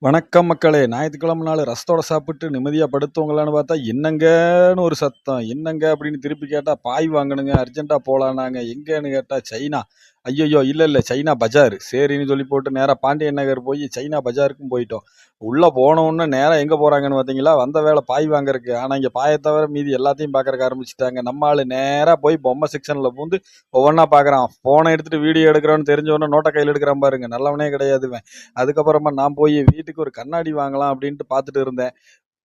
வணக்கம் மக்களே! ஞாயித்துக்கிழமை நாள் ரசத்தோட சாப்பிட்டு நிம்மதியா படுத்தூங்கலான்னு பார்த்தா, என்னங்கன்னு ஒரு சத்தம். என்னங்க அப்படின்னு திருப்பி கேட்டா, பாய் வாங்கணுங்க. அர்ஜென்ட்டா போலான்னாங்க. எங்கன்னு கேட்டா, சைனா. ஐய்யய்யோ! இல்ல சைனா பஜார். சரின்னு சொல்லி போட்டு நேரா பாண்டியன் நகர் போய் சைனா பஜாருக்கும் போயிட்டோம். உள்ள போனவுடனே நேரா எங்க போறாங்கன்னு பார்த்தீங்களா, வந்த வேலை பாய் வாங்குறதுக்கு. ஆனா இங்க பாய தவிர மீதி எல்லாத்தையும் பார்க்கறக்கு ஆரம்பிச்சுட்டாங்க. நம்ம ஆளு நேரா போய் பொம்மை செக்ஷன்ல பூந்து ஒவ்வொன்னா பார்க்குறான். ஃபோன எடுத்துட்டு வீடியோ எடுக்கிறோன்னு தெரிஞ்ச உடனே நோட்ட கையில எடுக்கிறான் பாருங்க. நல்லவனே கிடையாது இவன். அதுக்கப்புறமா நான் போய் வீட்டுக்கு ஒரு கண்ணாடி வாங்கலாம் அப்படின்ட்டு பார்த்துட்டு இருந்தேன்.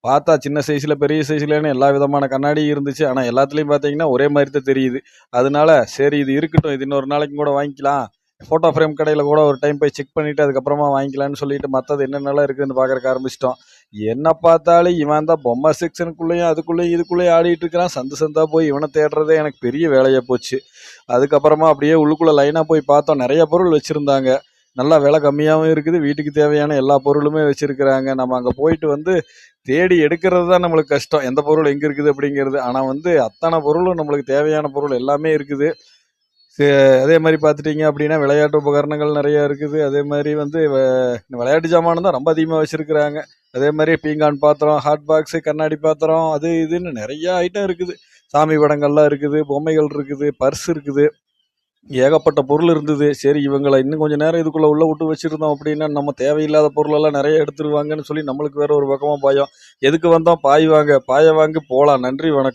பார்த்தா சின்ன சைஸ்ல, பெரிய சைஸ்லன்னு எல்லா விதமான கண்ணாடியும் இருந்துச்சு. ஆனா எல்லாத்துலயும் பார்த்தீங்கன்னா, ஒரே மாரி தான் தெரியுது. அதனால சரி இது இருக்கட்டும். இது இன்னொரு நாளைக்கு கூட வாங்கிக்கலாம். ஃபோட்டோ ஃப்ரேம் கடையில கூட ஒரு டைம் போய் செக் பண்ணிட்டு அதுக்கப்புறமா வாங்கிக்கலாம்னு சொல்லிட்டு மத்தது என்னென்னலாம் இருக்குன்னு பார்க்கறக்கு ஆரம்பிச்சுட்டோம். என்ன பார்த்தாலும் இவன் தான் பொம்மை செக்ஷனுக்குள்ளேயும், அதுக்குள்ளேயும், இதுக்குள்ளேயும் ஆடிட்டு இருக்கிறான். சந்து சந்தா போய் இவன தேடுறதே எனக்கு பெரிய வேலையா போச்சு. அதுக்கப்புறமா அப்படியே உள்ளுக்குள்ள லைனா போய் பார்த்தோம். நெறைய பொருள் வச்சிருந்தாங்க. நல்லா விலை கம்மியாவும் இருக்குது. வீட்டுக்கு தேவையான எல்லா பொருளுமே வச்சிருக்கிறாங்க. நம்ம அங்க போயிட்டு வந்து தேடி எடுக்கிறது தான் நம்மளுக்கு கஷ்டம். எந்த பொருள் எங்க இருக்குது அப்படிங்கிறது. ஆனா வந்து அத்தனை பொருளும் நம்மளுக்கு தேவையான பொருள் எல்லாமே இருக்குது. சே அதே மாரி பார்த்துட்டீங்க அப்படின்னா, விளையாட்டு உபகரணங்கள் நெறைய இருக்குது. அதே மாரி வந்து விளையாட்டு ஜாமானம் தான் ரொம்ப அதிகமா வச்சிருக்கிறாங்க. அதே மாரி பீங்கான் பாத்திரம், ஹாட் பாக்ஸு, கண்ணாடி பாத்திரம் அது இதுன்னு நெறைய ஐட்டம் இருக்குது. சாமி படங்கள்லாம் இருக்குது, பொம்மைகள் இருக்குது, பர்ஸ் இருக்குது. ஏகப்பட்ட பொருள் இருந்தது. சரி இவங்கள இன்னும் கொஞ்ச நேரம் இதுக்குள்ள உள்ள விட்டு வச்சிருந்தோம் அப்படின்னா, நம்ம தேவையில்லாத பொருளெல்லாம் நெறைய எடுத்துருவாங்கன்னு சொல்லி நம்மளுக்கு வேற ஒரு பக்கமா பயம். எதுக்கு வந்தோம்? பாய் வாங்க. பாய வாங்கு போலாம். நன்றி, வணக்கம்.